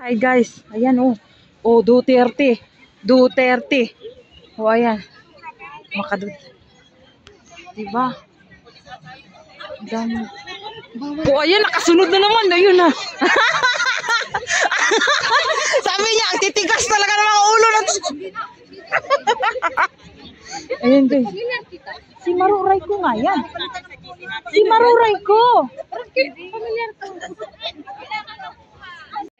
Hi guys, ayan oh. Oh, Duterte. Duterte. Oh, ayan. Diba? Dami. Oh, ayan, nakasunod na naman. Ayun na. Sabi niya, ang titigas talaga ng mga ulo ng... Ayan guys. Si Maruray ko nga yan. Si Maruray ko.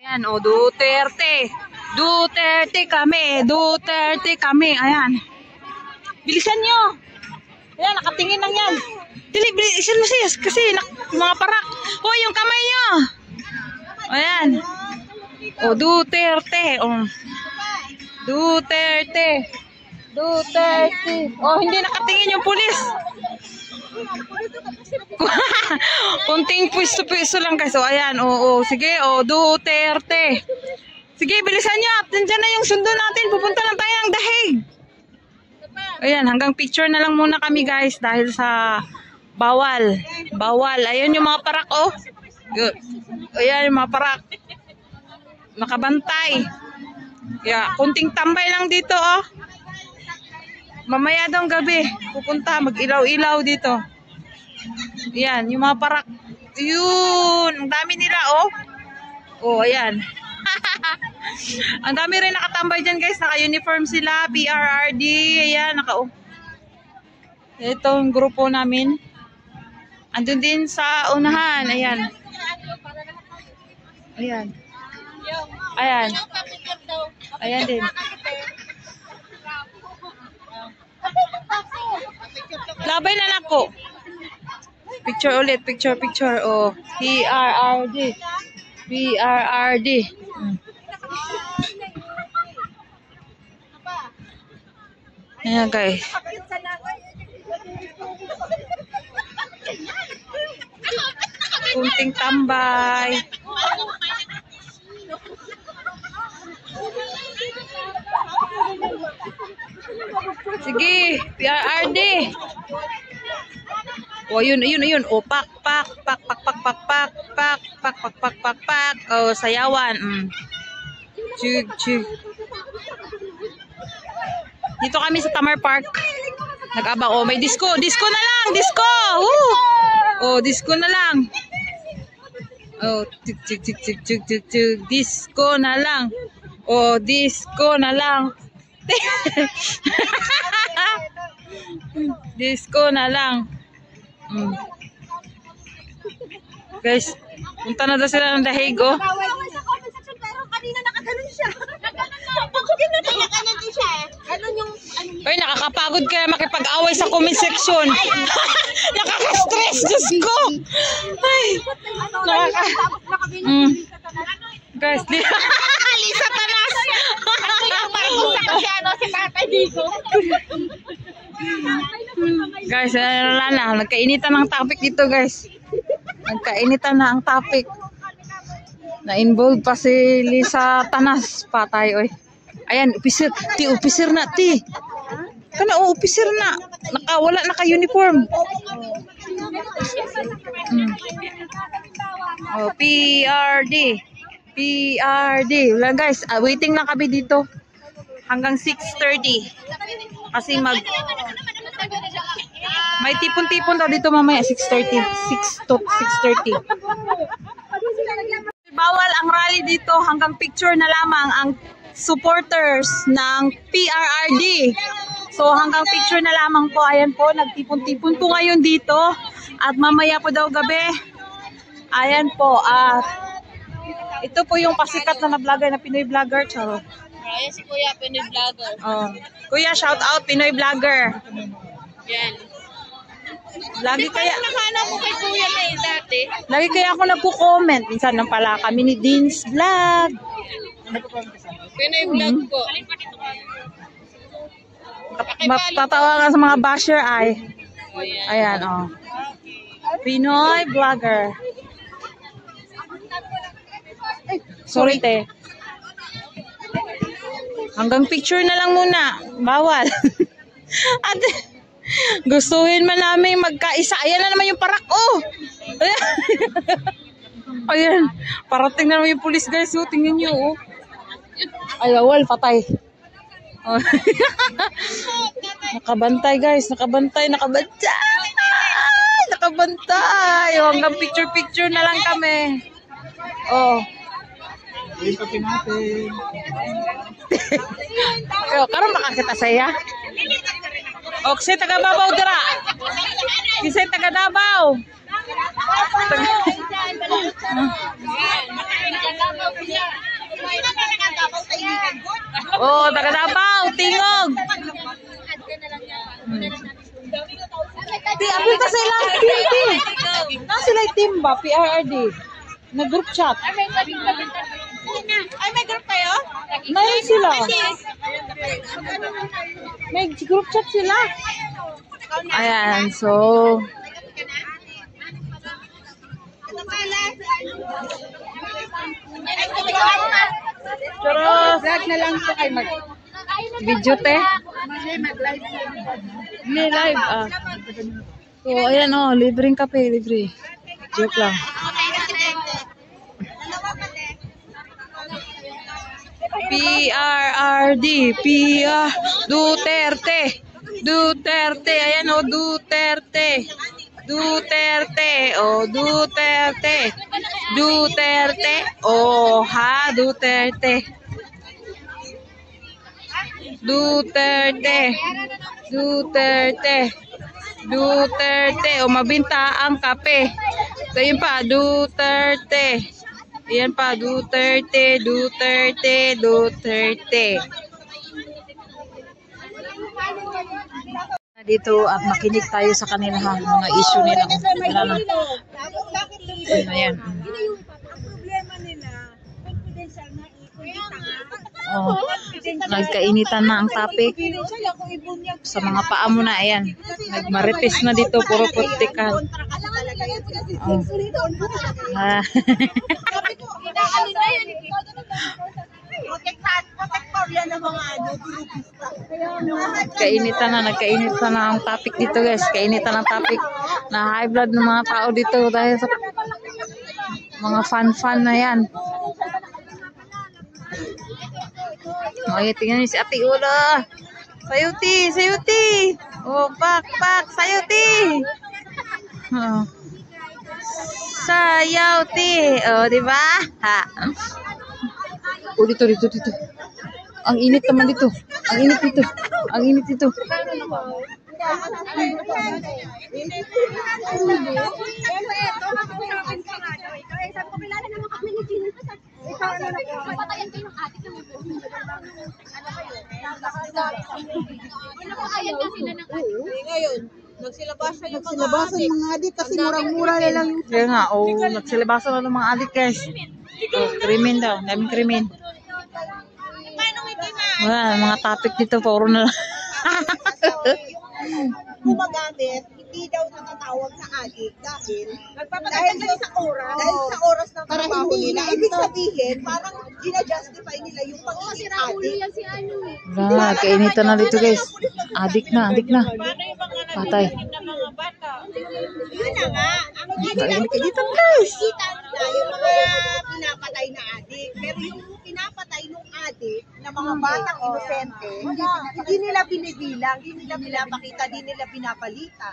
Ayan, oh, Duterte. Duterte kami. Duterte kami. Ayan. Bilisan nyo. Ayan, nakatingin lang yan. Dili, bilisan mo siya. Kasi mga parak. Oh, yung kamay nyo. Ayan. Oh, Duterte. Oh. Duterte. Duterte. Oh, hindi nakatingin yung pulis. Kunting pwisto-pwisto lang guys. So, ayan. Oo, sige. Oh, Duterte. Sige, bilisan nyo. Nandiyan na yung sundo natin. Pupunta lang tayo ng Dahig. Ayan, hanggang picture na lang muna kami guys. Dahil sa bawal. Bawal. Ayan yung mga parak, oh. Good. Ayan yung mga parak. Nakabantay. Yeah, kunting tambay lang dito, oh. Mamaya daw gabi, pupunta, mag-ilaw-ilaw dito. Ayan, yung mga parak. Yun, ang dami nila, oh. Oh, ayan. Ang dami rin nakatambay dyan, guys. Naka-uniform sila, PRRD. Ayan, oh. Ito yung grupo namin. Andun din sa unahan. Ayan. Ayan. Ayan. Ayan din. Labay na lang ko. Picture ulit. Picture. Oh. PRRD. PRRD. Ayan guys. Kunting tambay. Sige, PRRD. Oh, yun. Oh, pak. Oh, sayawan. Chug. Dito kami sa Tamar Park. Nag-abang. Oh, may disco. Disco na lang. Disco. Woo! Oh, disco na lang. Oh, chug. Disco na lang. Oh, disco na lang. Disco na lang. Guys, punta na daw sila ng Dahig, oh. Pero kanina nakaganon siya. Nakaganon siya. Ganon yung... Ay, nakakapagod kaya makipag-away sa comment section. Nakaka-stress, Diyos ko. Ay, guys, Lisa Tanas. Si Tatay Digo. Guys, wala na. Nagkainitan ng topic dito, guys. Nagkainitan na ang topic. Na-involve pa si Lisa Tanas. Patay, oy. Ayan, officer. Officer na, ti. Kana, officer na. Wala naka-uniform. Oh, PRD. Wala, guys. Waiting lang kami dito. Hanggang 6:30. Kasi may tipon-tipon daw dito mamaya 6:30. 6 to 6:30. Bawal ang rally dito, hanggang picture na lamang ang supporters ng PRRD. So hanggang picture na lamang po. Ayan po, nagtipon-tipon po ngayon dito. At mamaya po daw gabi. Ayan po, ito po yung pasikat na vlogger na Pinoy vlogger. Charo. Ayan si Kuya, Pinoy vlogger. Oh. Kuya, shout out Pinoy vlogger. Yan. Lagi kaya Nakana mo kay Kuya na dati. Lagi kaya ako nagko-comment. Minsan lang pala kami ni Dean's Vlog. Pinoy vlog ko. Matatawa nga sa mga basher ay. Ayan, oh. Pinoy vlogger. Sorry, te. Hanggang picture na lang muna. Bawal. At gustuhin man namin magkaisa. Ayan na naman yung parak, oh. Ayan. Parating na naman yung pulis guys. Oh, tingnan nyo. Oh. Ay, bawal. Patay. Oh. Nakabantay guys. Nakabantay. Nakabantay. Nakabantay. Oh, hanggang picture-picture na lang kami. Oh. Yung kape natin. Yo, karon makakita saya. O, kasi taga Davao dira. Kasi taga Davao. Oh, taga Davao, tingog. Di, apil ka sa ilang team, team. Na sila team ba? PRRD. Nag-group chat. Ay, may group kayo? Mayroon sila. May group chat sila. Ayan, so... Charos! Vlog na lang po kayo mag... Video te? Hindi, live. So, ayan o, libreng kape, libre. Joke lang. PRRD, PR, Duterte, Duterte, ayan o, Duterte, Duterte, oh, Duterte, Duterte, oh, ha, Duterte, Duterte, Duterte, Duterte, oh, mabinta ang kape. So, yun pa, Duterte. Ayan pa, Duterte, Duterte, Duterte. Dito at makinig tayo sa kanila ha, mga issue nila. Wala na. Ayan. Ang problema nila, confidential na Oh, nagkainitan na ang topic. Sa mga paa mo na, ayan. Nagmarites na dito, puro putikan. Oh. Ah. Kainitan na, nagkainitan na ang topic dito guys. Kainitan ang topic na high blood ng mga tao dito dahil sa mga fan-fan na yan. Ay, tingnan niyo si Ate Ula. Sayuti, sayuti. Oh, pak, sayuti. Oh. Sayuti. Oh, di ba? Ha. Oh, dito. Ang init naman dito. Ang init dito. Ang init dito. Ngayon, nagsilabasan yung mga adik kasi murang-mura na lang yung Kaya nga, oh, nagsilabasa na ng mga adik guys. Oh, krimen daw. Daming krimen. Wala, mga topic dito, puro na lang. gumagamit, hindi daw natatawag na adik dahil sa oras. Dahil sa oras ng trabaho nila. Ibig sabihin, parang ginajustify nila yung pagiging adik. Wala, kainitan na dito guys. Adik na. Patay. Yun na nga. Ang Kainitan guys. yung mga pinapatay na adik. Pero yung pinapatay ng adik na mga batang inosente, hindi nila binibilang, hindi nila pinapakita, hindi nila pinapalita.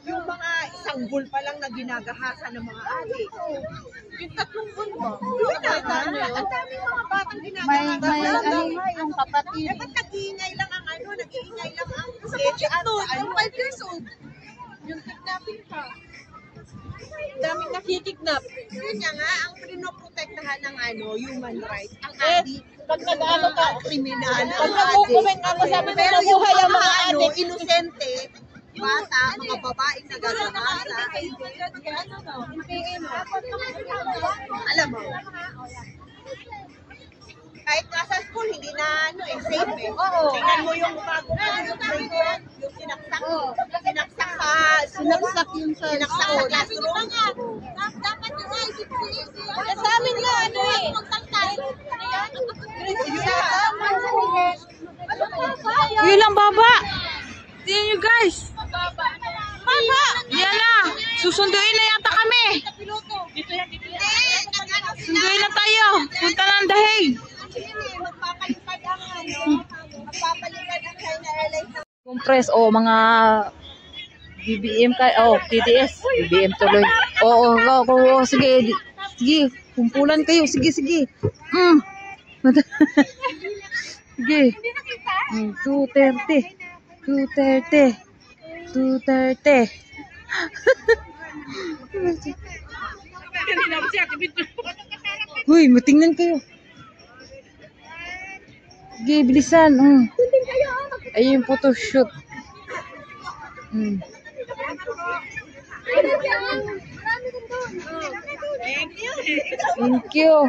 Yung mga isang bull pa lang na ginagahasa ng mga adik. Yung 3 bull ba? Yun na nga. Ang daming mga batang ginagahasa. yung kapatid. Eh, ba't nag-iingay lang ang nag-iingay lang ang sketch at yung 5 years old. Yung kidnapping pa. Daming nakikidnap. Yun nga, ang pinoprotektahan ng human rights, ang adik. Pag nag-ano ka, Kriminal. pag nag-comment ako, sabi ko, nabuhay ang mga adik. Inosente, bata, mga babaeng nagagahasa. Alam mo, kahit nasa school, hindi na safe eh. Tingnan mo yung bago yung sinaksak sa classroom. Dapat yung isip Sa amin nga, Yun lang, baba. Tingnan nyo guys. Baba. Yan na. Susunduin na yata kami. Dito yan. Eh, Sunduin na tayo. Punta ng Dahig. Magpapalipad ang magpapalipad ang China Airlines. Compress, mga BBM TDS. BBM tuloy. Oo, sige. Sige, kumpulan kayo. Sige. Sige. 230. Uy, matingnan kayo. Sige, bilisan. Ayun yung photoshoot. Thank you.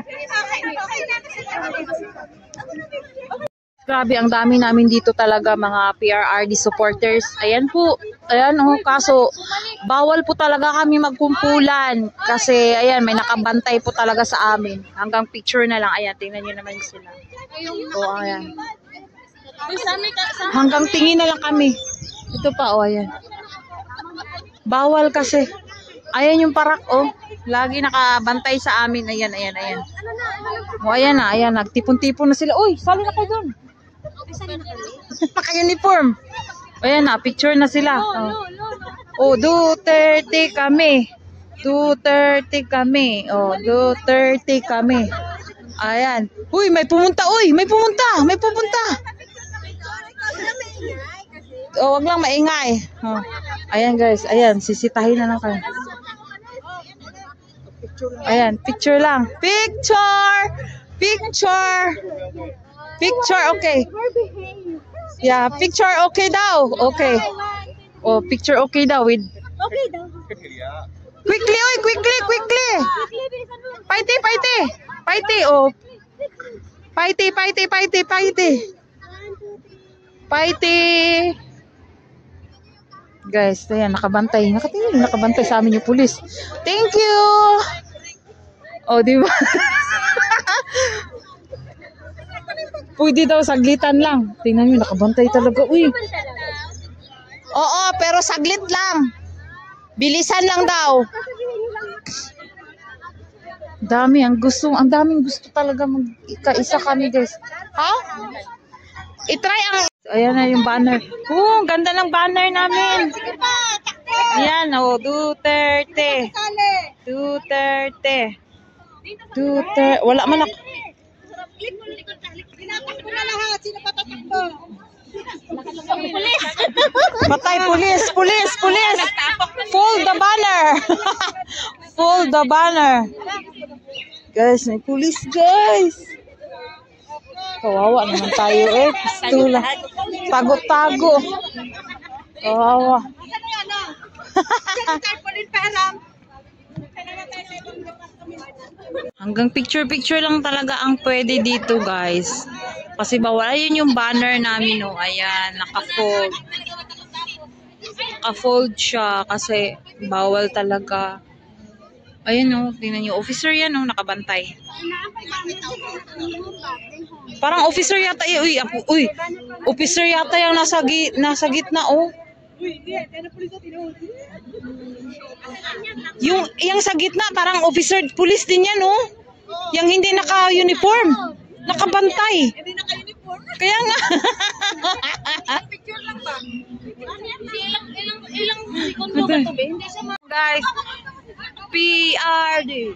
Grabe, ang dami namin dito talaga mga PRRD supporters. Ayan po. Ayan, kaso bawal po talaga kami magkumpulan. Kasi, ayan, may nakabantay po talaga sa amin. Hanggang picture na lang. Ayan, tingnan nyo naman sila. Ayan. Hanggang tingin na lang kami. Ito pa, ayan. Bawal kasi. Ayan yung parak, lagi nakabantay sa amin. Ayan. Ayan na, nagtipon-tipon na sila. Uy, sali na kayo dun. Naka-uniform. Ayan na, picture na sila. Duterte kami. Duterte kami. Ayan. Uy, may pumunta. Wag lang maingay. Ayan guys, sisitahin na lang kayo. Ayan, picture lang. Picture, okay. Yeah, picture okay daw. Okay. Picture okay daw with... Quickly. Paiti. Paiti. Guys, ayan, nakabantay sa amin yung pulis. Thank you. Di ba? Pwede daw, saglitan lang. Tingnan nyo, nakabantay talaga. Uy. Oo, pero saglit lang. Bilisan lang daw. Ang daming gusto talaga magkaisa kami, guys. Ha? I-try ang... Ayan na yung banner. Ganda ng banner namin. Ayan, Duterte. Wala man ako. Tinatakbo na lahat. Sino patatakbo? Patay, pulis. Fold the banner. Guys, may pulis, guys. Kawawa naman tayo pistula. Tago. Kawawa. Hanggang picture lang talaga ang pwede dito, guys. Kasi bawal. Ayun yung banner namin, Ayan, naka-fold. Naka-fold siya kasi bawal talaga. Ayun, tingnan nyo. Officer yan, nakabantay. Parang officer yata. Uy, officer yata yung nasa gitna, Yung sa gitna, parang officer, police din yan, Yung hindi naka-uniform. Nakabantay. Hindi naka-uniform. Kaya nga. Picture lang ba? Ilang segundo ba ito, Hindi siya Guys, PRD.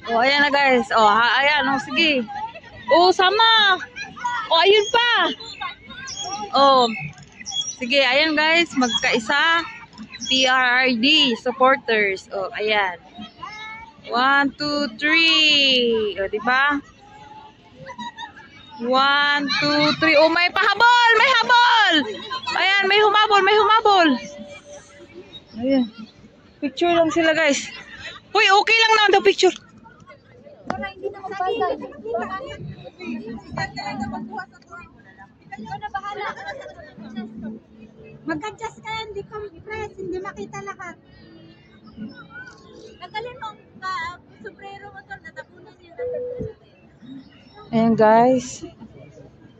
Ayan na, guys. Ayan, sige. Sama. Ayun pa. Sige, ayan, guys. Magkaisa. PRRD supporters. Ayan. 1, 2, 3. Diba? 1, 2, 3. May pahabol! May habol! Ayan, may humabol. Ayan. Picture lang sila, guys. Uy, okay lang naman daw picture. Hindi na magbagay. Ikaw na bahala. Mag-adjust ka, hindi compress, hindi makita lahat. Tagalin mo ka, sombrero mo to, natapunan niya. Ayan, guys.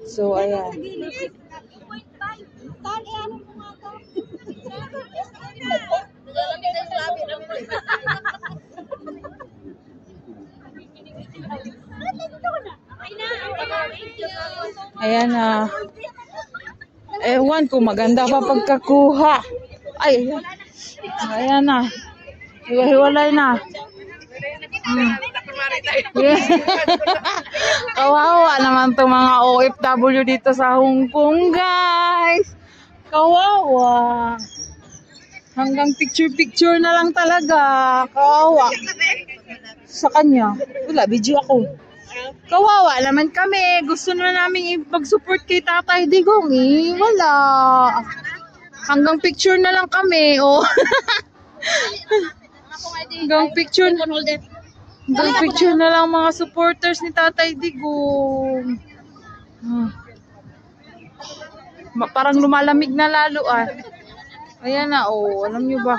So, ayan. Saan, ano mo nga to? Ayan na. Ewan ko, maganda pa pagkakuha. Ay, ayan. Ayan na. Hiwa-hiwalay na. Kawawa naman itong mga OFW dito sa Hong Kong, guys. Kawawa. Hanggang picture-picture na lang talaga. Kawawa. Sa kanya. Wala, video ako. Kawawa naman kami. Gusto na namin ipag-support kay Tatay Digong eh. Wala. Hanggang picture na lang kami. Oh. Hanggang picture. Hanggang picture na lang mga supporters ni Tatay Digong. Parang lumalamig na lalo ah. Ayan na, oh. Alam nyo ba?